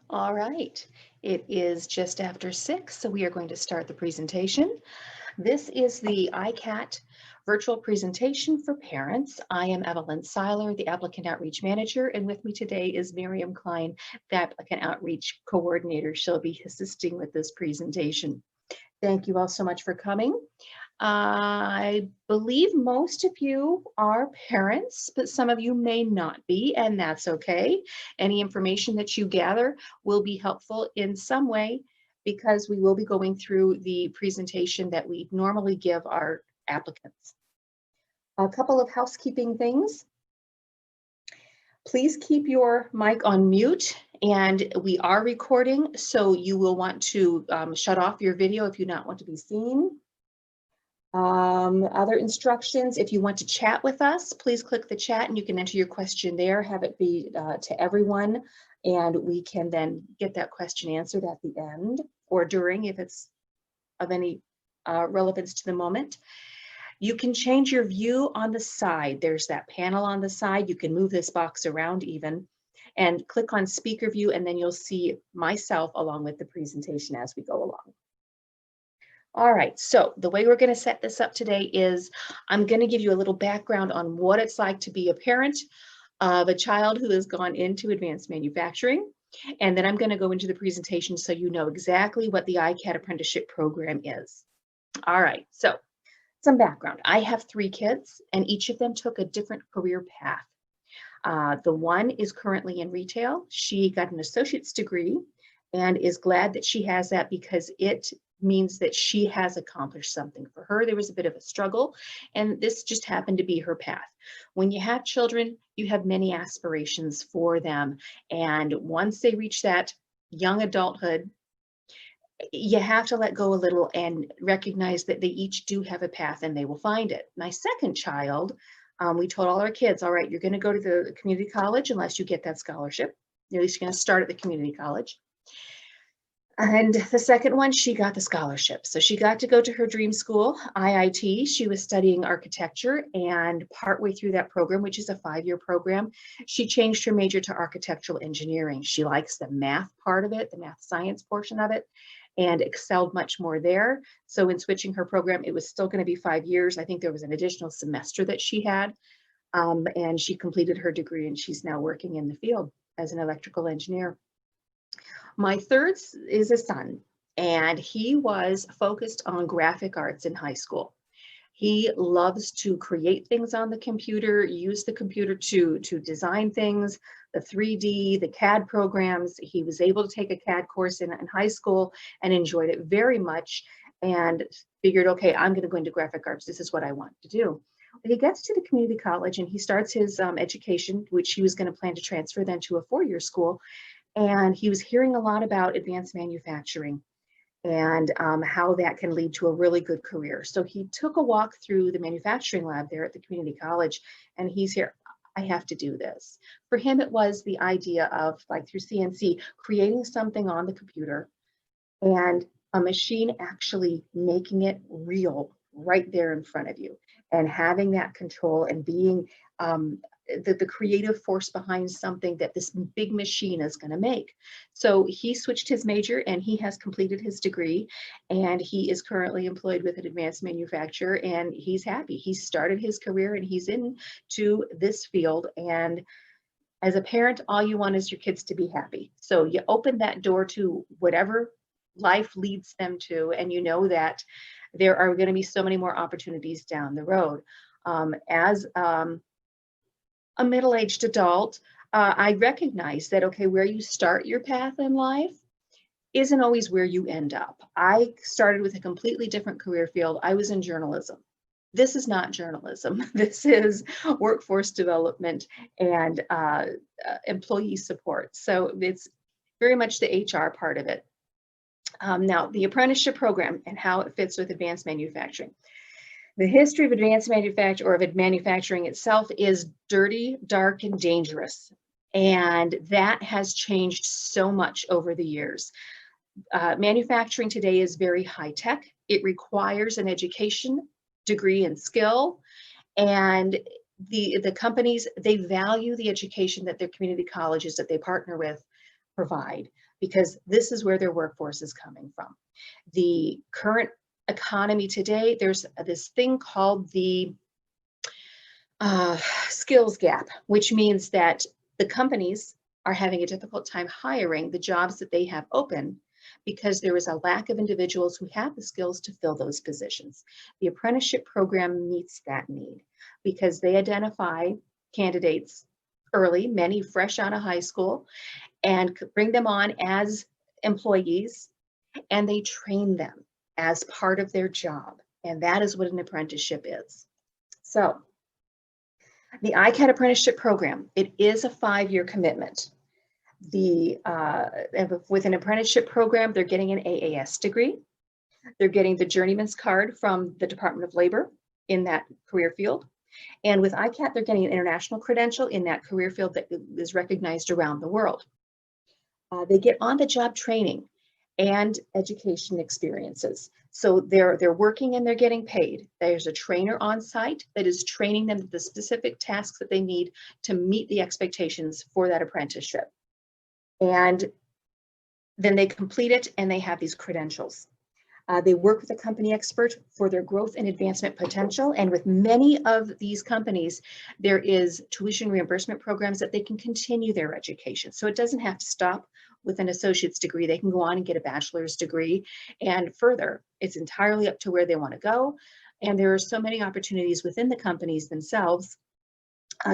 All right. It is just after 6, so we are going to start the presentation. This is the ICATT virtual presentation for parents. I am Evelyn Seiler, the Applicant Outreach Manager, and with me today is Miriam Klein, the Applicant Outreach Coordinator. She'll be assisting with this presentation. Thank you all so much for coming. I believe most of you are parents, but some of you may not be, and that's okay. Any information that you gather will be helpful in some way because we will be going through the presentation that we normally give our applicants. A couple of housekeeping things. Please keep your mic on mute, and we are recording, so you will want to shut off your video if you do not want to be seen. Other instructions, if you want to chat with us, please click the chat and you can enter your question there, have it be to everyone, and we can then get that question answered at the end or during if it's of any relevance to the moment. You can change your view on the side. There's that panel on the side. You can move this box around even and click on speaker view, and then you'll see myself along with the presentation as we go along. All right, so the way we're going to set this up today is I'm going to give you a little background on what it's like to be a parent of a child who has gone into advanced manufacturing. And then I'm going to go into the presentation so you know exactly what the ICATT Apprenticeship Program is. All right, so some background. I have 3 kids, and each of them took a different career path. The one is currently in retail. She got an associate's degree and is glad that she has that because it means that she has accomplished something. For her, there was a bit of a struggle, and this just happened to be her path. When you have children, you have many aspirations for them, and once they reach that young adulthood, you have to let go a little and recognize that they each do have a path and they will find it. My second child, we told all our kids, all right, you're going to go to the community college unless you get that scholarship. At least you're going to start at the community college. And the second one, she got the scholarship. So she got to go to her dream school, IIT. She was studying architecture, and partway through that program, which is a 5-year program, she changed her major to architectural engineering. She likes the math part of it, the math science portion of it, and excelled much more there. So in switching her program, it was still going to be 5 years. I think there was an additional semester that she had, and she completed her degree, and she's now working in the field as an electrical engineer. My third is a son, and he was focused on graphic arts in high school. He loves to create things on the computer, use the computer to design things, the 3D, the CAD programs. He was able to take a CAD course in high school and enjoyed it very much and figured, okay, I'm going to go into graphic arts. This is what I want to do. He gets to the community college and he starts his education, which he was going to plan to transfer then to a 4-year school. And he was hearing a lot about advanced manufacturing and how that can lead to a really good career. So he took a walk through the manufacturing lab there at the community college, and he's here, I have to do this. For him, it was the idea of, like through CNC, creating something on the computer and a machine actually making it real right there in front of you, and having that control and being the creative force behind something that this big machine is going to make. So he switched his major and he has completed his degree, and he is currently employed with an advanced manufacturer, and he's happy. He started his career and he's into this field. And as a parent, all you want is your kids to be happy. So you open that door to whatever life leads them to, and you know that there are going to be so many more opportunities down the road. As a middle-aged adult, I recognize that, okay, where you start your path in life isn't always where you end up. I started with a completely different career field. I was in journalism. This is not journalism. This is workforce development and employee support. So it's very much the HR part of it. Now, the apprenticeship program and how it fits with advanced manufacturing. The history of advanced manufacturing, or of manufacturing itself, is dirty, dark, and dangerous. And that has changed so much over the years. Manufacturing today is very high tech. It requires an education, degree, and skill. And the companies, they value the education that their community colleges that they partner with provide, because this is where their workforce is coming from. The current economy today, there's this thing called the skills gap, which means that the companies are having a difficult time hiring the jobs that they have open because there is a lack of individuals who have the skills to fill those positions. The apprenticeship program meets that need because they identify candidates early, many fresh out of high school, and bring them on as employees, and they train them as part of their job. And that is what an apprenticeship is. So the ICATT Apprenticeship Program, it is a 5-year commitment. With an apprenticeship program, they're getting an AAS degree. They're getting the journeyman's card from the Department of Labor in that career field. And with ICATT, they're getting an international credential in that career field that is recognized around the world. They get on-the-job training and education experiences. So they're working and they're getting paid. There's a trainer on site that is training them the specific tasks that they need to meet the expectations for that apprenticeship. And then they complete it and they have these credentials. They work with a company expert for their growth and advancement potential. And with many of these companies, there is tuition reimbursement programs that they can continue their education. So it doesn't have to stop with an associate's degree. They can go on and get a bachelor's degree and further. It's entirely up to where they want to go. And there are so many opportunities within the companies themselves.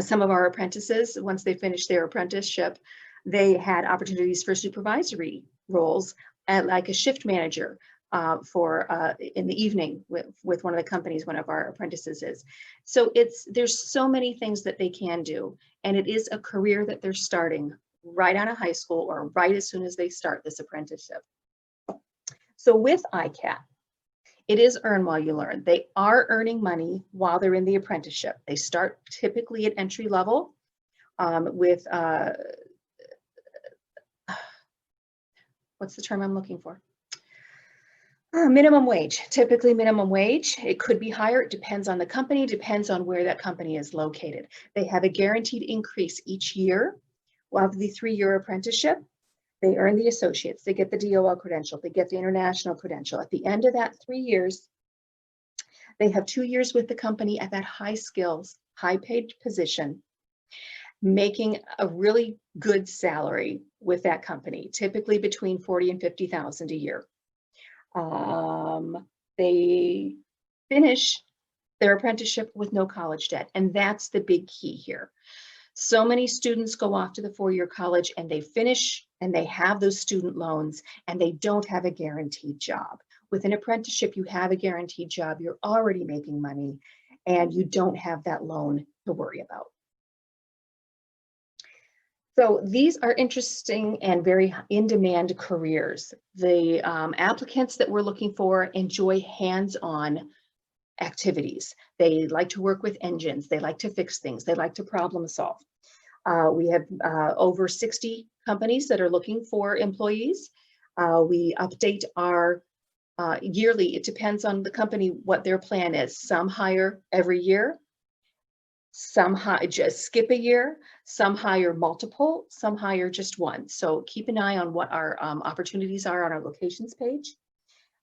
Some of our apprentices, once they finish their apprenticeship, they had opportunities for supervisory roles like a shift manager in the evening with one of the companies one of our apprentices is. So there's so many things that they can do, and it is a career that they're starting right out of high school or right as soon as they start this apprenticeship. So with ICATT, it is earn while you learn. They are earning money while they're in the apprenticeship. They start typically at entry level with what's the term I'm looking for? Minimum wage, typically minimum wage. It could be higher. It depends on the company, depends on where that company is located. They have a guaranteed increase each year. While the 3-year apprenticeship, they earn the associates, they get the DOL credential, they get the international credential. At the end of that 3 years, they have 2 years with the company at that high skills, high paid position, making a really good salary with that company, typically between $40,000 and $50,000 a year. They finish their apprenticeship with no college debt, and that's the big key here. So many students go off to the 4-year college and they finish and they have those student loans and they don't have a guaranteed job. With an apprenticeship, you have a guaranteed job, you're already making money, and you don't have that loan to worry about. So these are interesting and very in-demand careers. The applicants that we're looking for enjoy hands-on activities. They like to work with engines. They like to fix things. They like to problem solve. We have over 60 companies that are looking for employees. We update our yearly. It depends on the company what their plan is. Some hire every year. Some just skip a year, some hire multiple, some hire just one. So keep an eye on what our opportunities are on our locations page.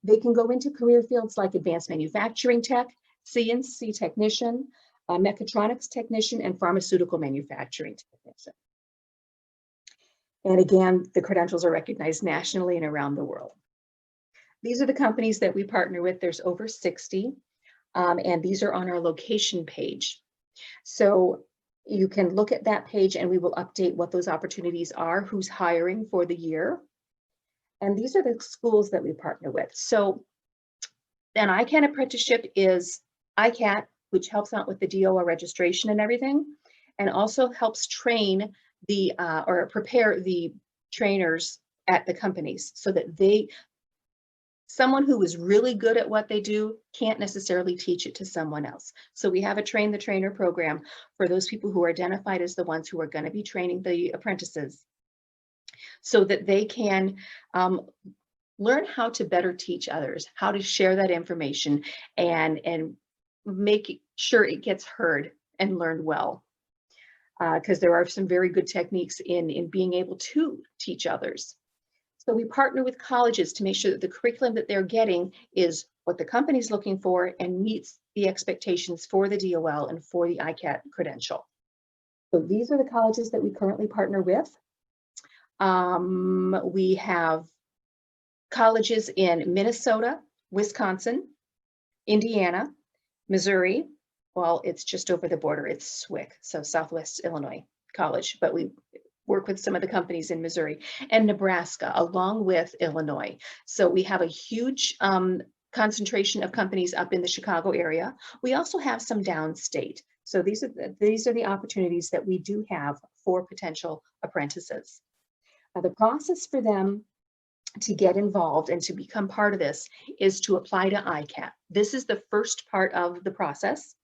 They can go into career fields like advanced manufacturing tech, CNC technician, mechatronics technician, and pharmaceutical manufacturing technician. And again, the credentials are recognized nationally and around the world. These are the companies that we partner with. There's over 60, and these are on our location page. So you can look at that page and we will update what those opportunities are, who's hiring for the year. And these are the schools that we partner with. So an ICATT apprenticeship is ICATT, which helps out with the DOL registration and everything, and also helps train the or prepare the trainers at the companies so that someone who is really good at what they do can't necessarily teach it to someone else. So we have a train the trainer program for those people who are identified as the ones who are going to be training the apprentices so that they can learn how to better teach others, how to share that information and make sure it gets heard and learned well. because there are some very good techniques in being able to teach others. So we partner with colleges to make sure that the curriculum that they're getting is what the company's looking for and meets the expectations for the DOL and for the ICATT credential. So these are the colleges that we currently partner with. We have colleges in Minnesota, Wisconsin, Indiana, Missouri. Well, it's just over the border. It's SWIC, so Southwest Illinois College, but we work with some of the companies in Missouri, and Nebraska, along with Illinois. So we have a huge concentration of companies up in the Chicago area. We also have some downstate. So these are the opportunities that we do have for potential apprentices. The process for them to get involved and to become part of this is to apply to ICATT. This is the first part of the process.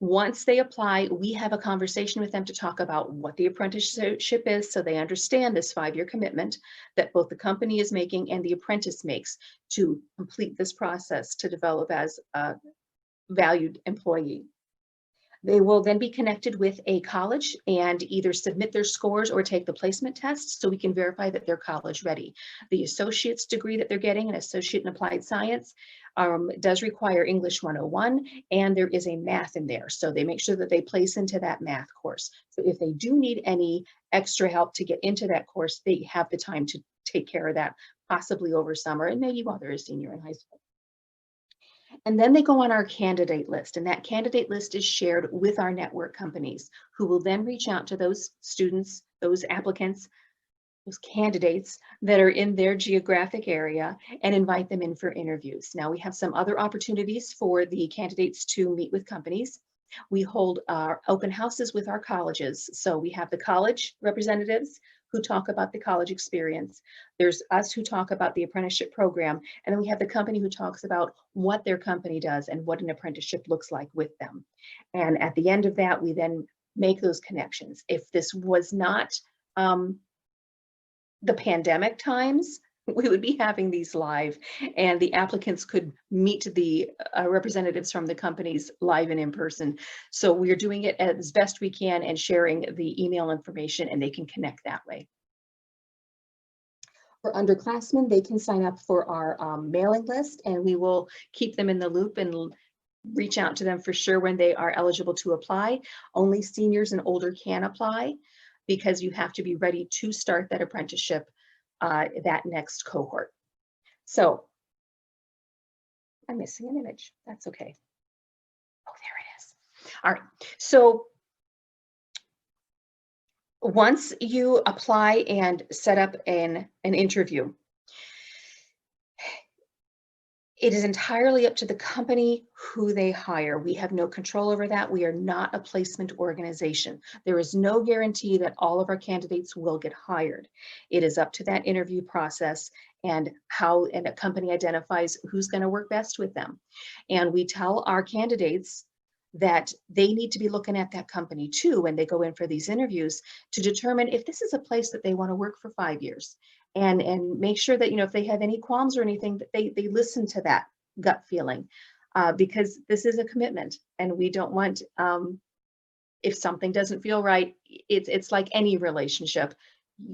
Once they apply, we have a conversation with them to talk about what the apprenticeship is, so they understand this 5-year commitment that both the company is making and the apprentice makes to complete this process to develop as a valued employee. They will then be connected with a college and either submit their scores or take the placement test so we can verify that they're college ready. The associate's degree that they're getting, an associate in applied science, does require English 101, and there is a math in there. So they make sure that they place into that math course. So if they do need any extra help to get into that course, they have the time to take care of that, possibly over summer and maybe while they're a senior in high school. And then they go on our candidate list, and that candidate list is shared with our network companies, who will then reach out to those students, those applicants, those candidates that are in their geographic area and invite them in for interviews. Now we have some other opportunities for the candidates to meet with companies. We hold our open houses with our colleges. So we have the college representatives who talk about the college experience. There's us who talk about the apprenticeship program, and then we have the company who talks about what their company does and what an apprenticeship looks like with them. And at the end of that, we then make those connections. If this was not the pandemic times, we would be having these live, and the applicants could meet the representatives from the companies live and in person. So we're doing it as best we can and sharing the email information, and they can connect that way. For underclassmen, they can sign up for our mailing list, and we will keep them in the loop and reach out to them for sure when they are eligible to apply. Only seniors and older can apply because you have to be ready to start that apprenticeship that next cohort. So I'm missing an image. That's okay. Oh, there it is. All right. So once you apply and set up an interview, it is entirely up to the company who they hire. We have no control over that. We are not a placement organization. There is no guarantee that all of our candidates will get hired. It is up to that interview process and how a company identifies who's going to work best with them. And we tell our candidates that they need to be looking at that company too when they go in for these interviews to determine if this is a place that they want to work for 5 years. And make sure that, you know, if they have any qualms or anything, that they listen to that gut feeling, because this is a commitment, and we don't want, if something doesn't feel right, it's like any relationship,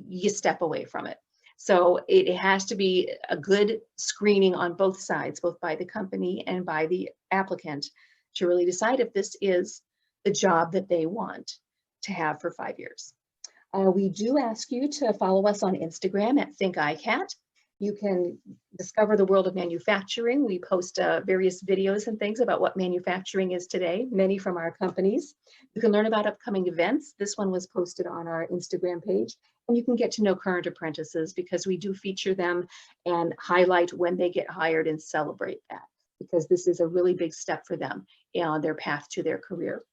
you step away from it. So it has to be a good screening on both sides, both by the company and by the applicant, to really decide if this is the job that they want to have for 5 years. We do ask you to follow us on Instagram at ThinkICATT. You can discover the world of manufacturing. We post various videos and things about what manufacturing is today, many from our companies. You can learn about upcoming events. This one was posted on our Instagram page. And you can get to know current apprentices because we do feature them and highlight when they get hired and celebrate that, because this is a really big step for them on their path to their career.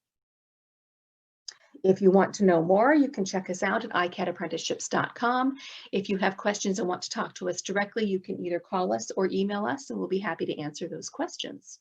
If you want to know more, you can check us out at ICATTapprenticeships.com. If you have questions and want to talk to us directly, you can either call us or email us, and we'll be happy to answer those questions.